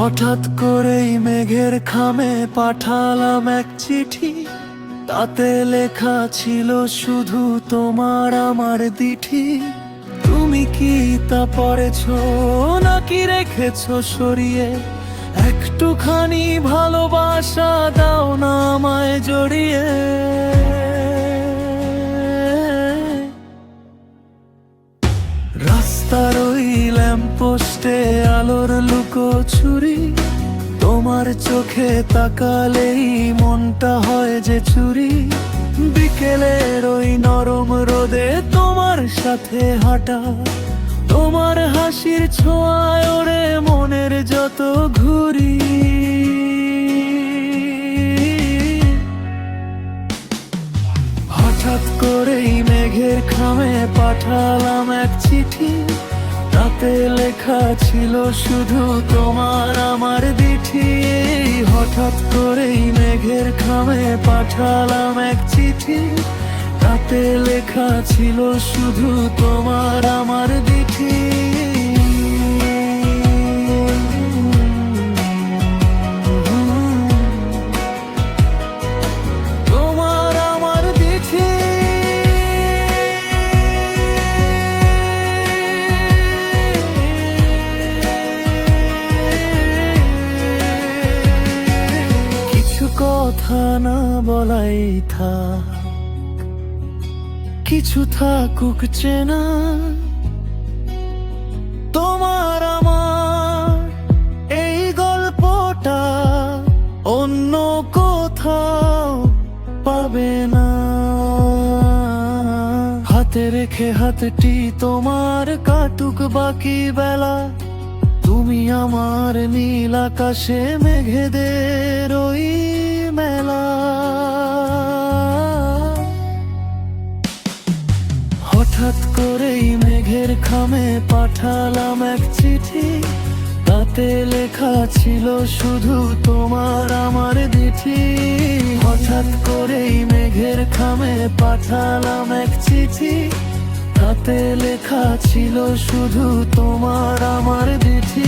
হঠাৎ করেই মেঘের খামে পাঠালাম এক চিঠি, তাতে লেখা ছিল শুধু তোমার আমার দিঠি। তুমি কি তা পড়েছো নাকি রেখেছো সরিয়ে? একটুখানি ভালোবাসা দাও না আমায় জড়িয়ে। রাস্তার ওই ল্যাম্পপোস্টে আলোর লুকোচুরি, তোমার চোখে তাকালেই মনটা হয় যে চুরি। বিকেলের ওই নরম রোদে তোমার সাথে হাঁটা, তোমার হাসির ছোঁয়ায় ওরে মনের যত ঘুরি। হঠাৎ করেই মেঘের খামে পাঠালাম এক চিঠি, তাতে লেখা ছিল শুধু তোমার আমার দিঠি। হঠাৎ করেই মেঘের খামে পাঠালাম এক চিঠি, তাতে লেখা ছিল শুধু তোমার আমার দিঠি। কথা না বলাই থাক, কিছু থাকুক চেনা, তোমার আমার এই গল্পটা অন্য কোথাও পাবে না। হাতে রেখে হাতটি তোমার কাটুক বাকি বেলা, তুমি আমার নীল আকাশে মেঘেদের ওই মেলা। হঠাৎ করেই মেঘের খামে পাঠালাম এক চিঠি, তাতে লেখা ছিল শুধু তোমার আমার দিঠি। হঠাৎ করেই মেঘের খামে পাঠালাম এক চিঠি, তাতে লেখা ছিল শুধু তোমার আমার দিঠি।